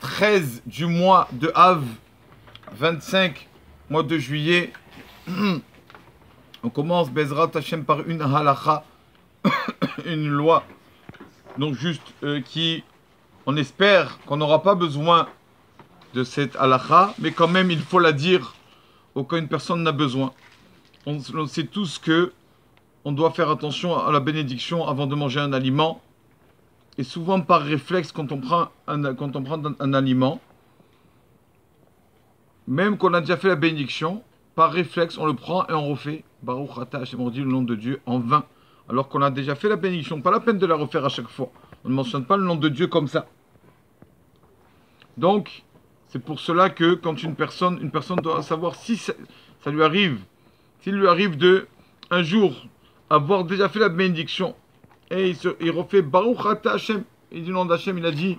13 du mois de Av, 25 mois de juillet. On commence Bezrat Hashem par une halakha, une loi, donc juste qui, on espère qu'on n'aura pas besoin de cette halakha, mais quand même il faut la dire au cas où une personne n'a besoin. On sait tous que on doit faire attention à la bénédiction avant de manger un aliment. Et souvent par réflexe, quand on prend un aliment, même qu'on a déjà fait la bénédiction, par réflexe, on le prend et on refait Baruch Ata Hashem, on dit le nom de Dieu en vain. Alors qu'on a déjà fait la bénédiction, pas la peine de la refaire à chaque fois. On ne mentionne pas le nom de Dieu comme ça. Donc, c'est pour cela que quand une personne doit savoir si ça lui arrive, s'il lui arrive de, un jour, avoir déjà fait la bénédiction, et il refait Baruch Ata Hashem, il dit le nom d'Hachem, il a dit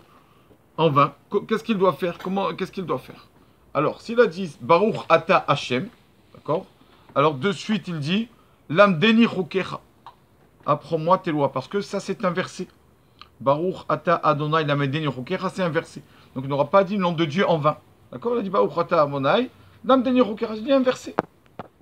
en vain. Qu'est-ce qu'il doit faire? Qu'est-ce qu'il doit faire? Alors, s'il a dit Baruch Ata Hashem, d'accord? Alors, de suite, il dit Lamdeni Chokecha. Apprends-moi tes lois, parce que ça, c'est un verset. Baruch Ata Adonai Lamdeni Chokecha, c'est un verset. Donc, il n'aura pas dit le nom de Dieu en vain. D'accord? Il a dit Baruch Ata Adonai Lamdeni Chokecha, c'est un verset.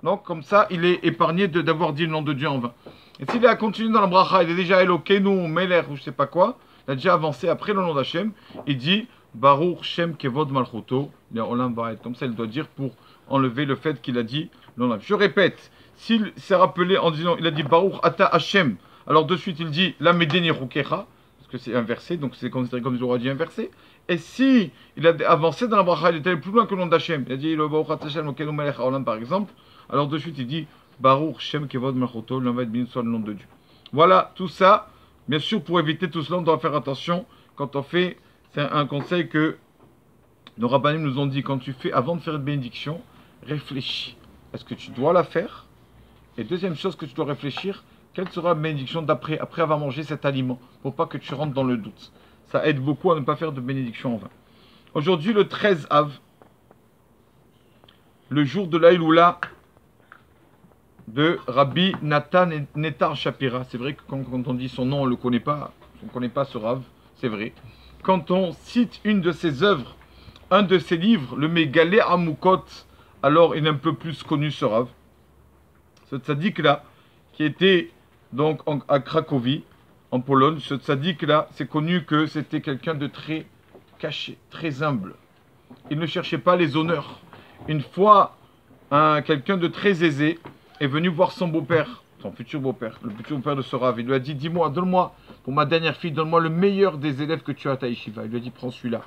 Donc, comme ça, il est épargné d'avoir dit le nom de Dieu en vain. Et s'il a continué dans la bracha, il est déjà Elokeinu, Meler, ou je sais pas quoi, il a déjà avancé après le nom d'Hachem, il dit Baruch Shem Kevod Malchuto, il est Olam Vaed. Comme ça, il doit dire pour enlever le fait qu'il a dit l'Olam. Je répète, s'il s'est rappelé en disant, il a dit Baruch Ata Hashem, alors de suite il dit Lamedeni Rukecha, parce que c'est un verset, donc c'est considéré comme il aura dit un verset. Et si il a avancé dans la bracha, il est allé plus loin que le nom d'Hachem, il a dit le Baruch Ata Hashem, Elokeinu Melech Olam par exemple, alors de suite il dit Baruch Shem Kevod Malchuto, l'Olam Vaed, soit le nom de Dieu. Voilà, tout ça. Bien sûr, pour éviter tout cela, on doit faire attention quand on fait. C'est un conseil que nos rabbinim nous ont dit. Quand tu fais, avant de faire une bénédiction, réfléchis. Est-ce que tu dois la faire? Et deuxième chose que tu dois réfléchir, quelle sera la bénédiction après avoir mangé cet aliment, pour pas que tu rentres dans le doute. Ça aide beaucoup à ne pas faire de bénédiction en vain. Aujourd'hui, le 13 Av, le jour de l'Aïloula de Rabbi Nathan Netar Shapira. C'est vrai que quand on dit son nom, on ne connaît pas ce Rav, c'est vrai. Quand on cite une de ses œuvres, un de ses livres, le Megalé Amukot, alors il est un peu plus connu ce Rav. Ce tzaddik-là, qui était donc à Cracovie, en Pologne, ce tzaddik-là, c'est connu que c'était quelqu'un de très caché, très humble. Il ne cherchait pas les honneurs. Une fois, quelqu'un de très aisé est venu voir son beau-père, son futur beau-père, le futur beau-père de ce Rav. Il lui a dit, dis-moi, donne-moi, pour ma dernière fille, donne-moi le meilleur des élèves que tu as à ta yeshiva. Il lui a dit, prends celui-là,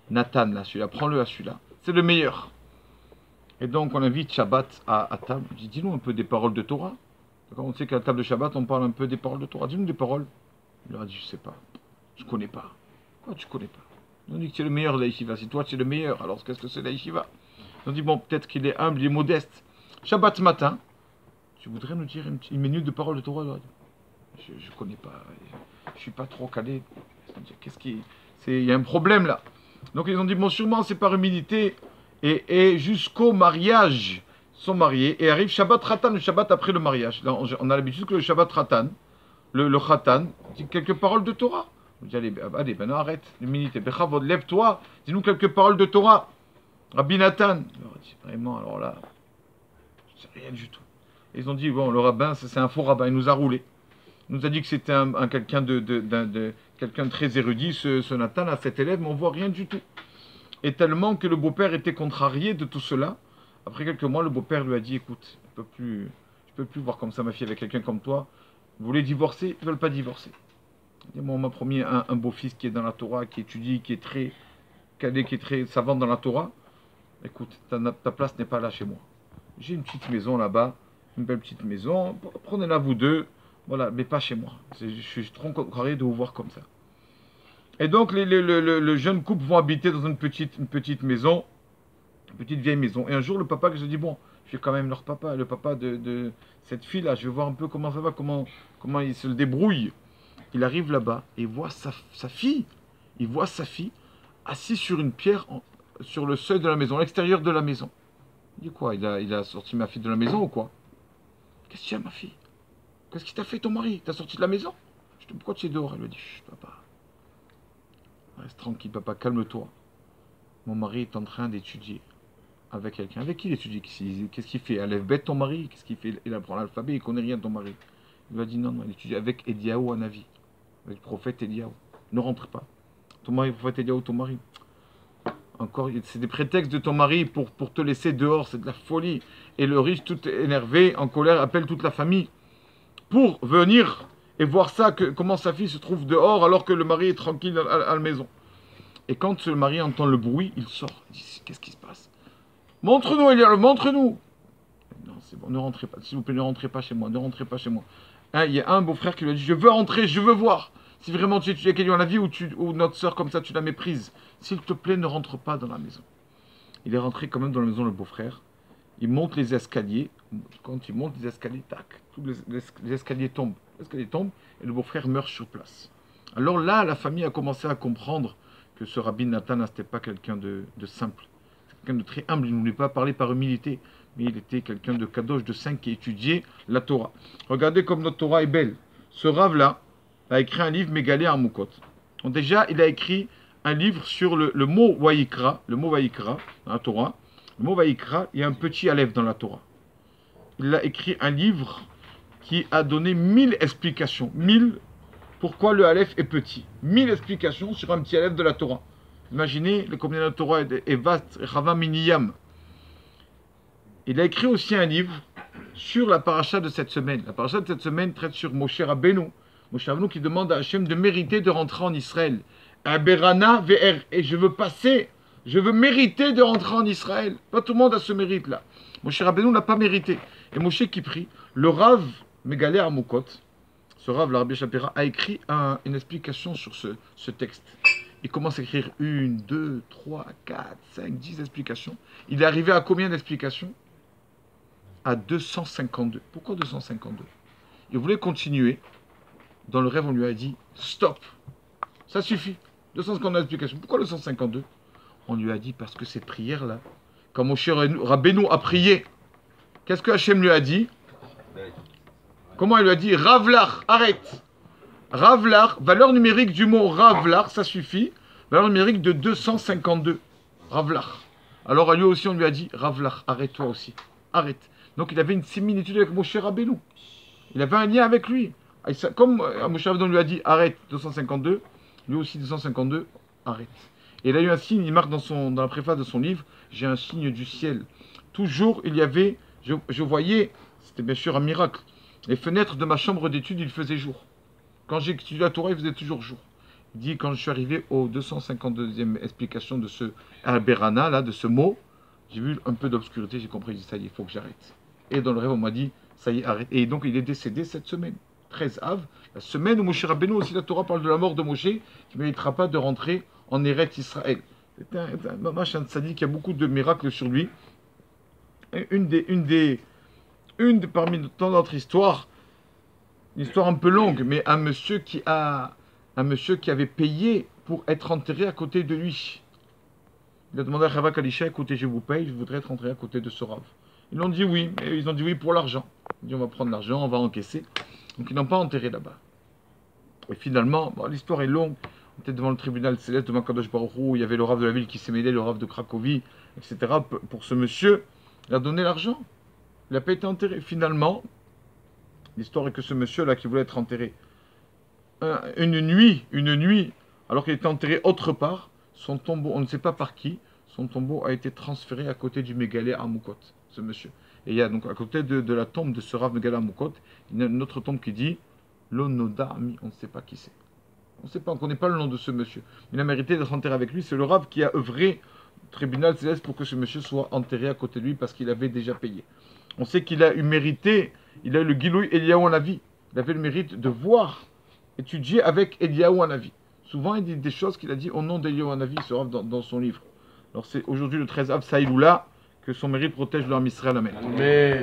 Nathan, là, celui-là, prends-le à celui-là. C'est le meilleur. Et donc, on invite Shabbat à table. Il dit, dis-nous un peu des paroles de Torah. On sait qu'à la table de Shabbat, on parle un peu des paroles de Torah. Dis-nous des paroles. Il leur a dit, je sais pas, je connais pas. Quoi, tu connais pas? On dit que tu es le meilleur de la yeshiva. Si toi, tu es le meilleur, alors qu'est-ce que c'est la yeshiva? On dit, bon, peut-être qu'il est humble, il est modeste. Shabbat matin, tu voudrais nous dire une minute de parole de Torah? Je ne connais pas, je suis pas trop calé. Il y a un problème là. Donc ils ont dit, bon, sûrement c'est par humilité, et jusqu'au mariage sont mariés, et arrive Shabbat Khatan, le Shabbat après le mariage. Là, on a l'habitude que le Shabbat Khatan, le Khatan, dit quelques paroles de Torah. On dit, allez, ben non, arrête, l'humilité. Bechavod, lève-toi, dis-nous quelques paroles de Torah. Rabbi Nathan. Alors, dit, vraiment, alors là, c'est rien du tout. Ils ont dit, bon, le rabbin, c'est un faux rabbin, il nous a roulé. Il nous a dit que c'était quelqu'un quelqu'un de très érudit, ce Nathan, à cet élève, mais on ne voit rien du tout. Et tellement que le beau-père était contrarié de tout cela. Après quelques mois, le beau-père lui a dit, écoute, je peux plus voir comme ça ma fille avec quelqu'un comme toi. Vous voulez divorcer? Ils ne veulent pas divorcer. Il dit, moi, on m'a promis un beau-fils qui est dans la Torah, qui étudie, qui est très calé, qui est très savant dans la Torah. Écoute, ta place n'est pas là chez moi. J'ai une petite maison là-bas, une belle petite maison, prenez-la vous deux, voilà, mais pas chez moi. Je suis trop contrarié de vous voir comme ça. Et donc, le jeune couple vont habiter dans une petite maison, une petite vieille maison. Et un jour, le papa qui se dit, bon, je suis quand même leur papa, le papa de cette fille-là, je vais voir un peu comment ça va, comment il se débrouille. Il arrive là-bas et il voit sa fille, assise sur une pierre, sur le seuil de la maison, à l'extérieur de la maison. Il dit quoi? Il a sorti ma fille de la maison ou quoi? Qu'est-ce qu'il y a, ma fille? Qu'est-ce qui t'a fait ton mari? T'as sorti de la maison? Je dis, pourquoi tu es dehors? Elle lui dit, chut, papa. Reste tranquille, papa, calme-toi. mon mari est en train d'étudier avec quelqu'un. Avec qui il étudie? Qu'est-ce qu'il fait? Aleph Bet ton mari? Qu'est-ce qu'il fait? Il apprend l'alphabet, il connaît rien ton mari. Il lui a dit non, non, il étudie avec Eliaou Hanavi, avec le prophète Eliaou. Ne rentre pas. Ton mari, le prophète Eliaou, ton mari. Encore, c'est des prétextes de ton mari pour te laisser dehors, c'est de la folie. Et le riche, tout énervé, en colère, appelle toute la famille pour venir et voir ça, comment sa fille se trouve dehors alors que le mari est tranquille à la maison. Et quand le mari entend le bruit, il sort. Il dit, qu'est-ce qui se passe? Montre-nous, Eliaou, montre-nous. Non, c'est bon, ne rentrez pas, s'il vous plaît, ne rentrez pas chez moi, ne rentrez pas chez moi. Hein, il y a un beau-frère qui lui a dit, je veux rentrer, je veux voir. Si vraiment tu étudies quelqu'un dans la vie ou notre soeur comme ça, tu la méprises. S'il te plaît, ne rentre pas dans la maison. Il est rentré quand même dans la maison, le beau-frère. Il monte les escaliers. Quand il monte les escaliers, tac, tous les escaliers tombent. L'escalier tombe et le beau-frère meurt sur place. Alors là, la famille a commencé à comprendre que ce Rabbi Nathan, n'était pas quelqu'un de simple. Quelqu'un de très humble. Il ne voulait pas parler par humilité, mais il était quelqu'un de kadosh, de saint qui étudiait la Torah. Regardez comme notre Torah est belle. Ce Rav-là a écrit un livre, Mégalé Amoukot. Donc déjà, il a écrit un livre sur le mot Vayikra, dans la Torah. Le mot Vayikra, il y a un petit aleph dans la Torah. Il a écrit un livre qui a donné 1000 explications. 1000, pourquoi le aleph est petit. 1000 explications sur un petit aleph de la Torah. Imaginez combien la Torah est vaste, Chava Miniyam. Il a écrit aussi un livre sur la paracha de cette semaine. La paracha de cette semaine traite sur Moshe Rabbeinu. Moshe Rabbeinu qui demande à Hachem de mériter de rentrer en Israël. Aberana VR. Et je veux mériter de rentrer en Israël. Pas tout le monde a ce mérite-là. Moshe Rabbeinu n'a pas mérité. Et Moshe qui prie, le Rav Mégalé Amoukot, ce Rav, le Rabbi Shapira, a écrit une explication sur ce texte. Il commence à écrire 1, 2, 3, 4, 5, 10 explications. Il est arrivé à combien d'explications? À 252. Pourquoi 252? Il voulait continuer. Dans le rêve, on lui a dit stop. Ça suffit. 252 explications. Pourquoi 252? On lui a dit parce que cette prière-là, quand Moshe Rabbeinu a prié, qu'est-ce que Hachem lui a dit? Comment il lui a dit? Ravlar, arrête. Ravlar, valeur numérique du mot Ravlar, ça suffit. Valeur numérique de 252. Ravlar. Alors à lui aussi, on lui a dit Ravlar, arrête-toi aussi. Arrête. Donc il avait une similitude avec Moshe Rabbeinu. Il avait un lien avec lui. Comme Moshe Rabbeinu lui a dit arrête 252, lui aussi 252, arrête. Et il a eu un signe, il marque dans la préface de son livre, j'ai un signe du ciel. Toujours, il y avait, je voyais, c'était bien sûr un miracle, les fenêtres de ma chambre d'études, il faisait jour. Quand j'ai étudié la Torah, il faisait toujours jour. Il dit, quand je suis arrivé au 252e explication de ce Aberana, là, de ce mot, j'ai vu un peu d'obscurité, j'ai compris, j'ai dit, ça y est, il faut que j'arrête. Et dans le rêve, on m'a dit, ça y est, arrête. Et donc, il est décédé cette semaine, 13 Av, la semaine où Moshe Rabbeinu, aussi la Torah parle de la mort de Moshe, qui ne méritera pas de rentrer en Eretz Israël. C'est un mamash, un tzaddik qui a beaucoup de miracles sur lui. Et parmi tant d'autres histoires, une histoire un peu longue, mais un monsieur qui avait payé pour être enterré à côté de lui. Il a demandé à Chava Kalisha, écoutez, je vous paye, je voudrais être enterré à côté de ce Rav. Ils ont dit oui, mais ils ont dit oui pour l'argent. Ils ont dit on va prendre l'argent, on va encaisser. Donc ils n'ont pas enterré là-bas. Et finalement, bon, l'histoire est longue. On était devant le tribunal céleste, devant Kadosh Baruch Hu, il y avait le Rav de la ville qui s'est mêlé, le Rav de Cracovie, etc. Pour ce monsieur, il a donné l'argent. Il n'a pas été enterré. Finalement, l'histoire est que ce monsieur-là qui voulait être enterré, une nuit, alors qu'il était enterré autre part, son tombeau, on ne sait pas par qui, son tombeau a été transféré à côté du Mégalé Amoukot, ce monsieur. Et il y a donc à côté de la tombe de ce Rav Mégalé Amoukot, il y a une autre tombe qui dit L'Onoda Ami, on ne sait pas qui c'est. On ne sait pas, on ne connaît pas le nom de ce monsieur. Il a mérité d'être enterré avec lui, c'est le Rav qui a œuvré au tribunal céleste pour que ce monsieur soit enterré à côté de lui parce qu'il avait déjà payé. On sait qu'il a eu mérité, il a eu le Gilouï Eliaou Hanavi. Il avait le mérite de voir, étudier avec Eliaou Hanavi. Souvent, il dit des choses qu'il a dit au nom d'Eliaou Hanavi, ce Rav dans son livre. Alors c'est aujourd'hui le 13 Av Saïloula que son mérite protège l'homme Israël. Amen.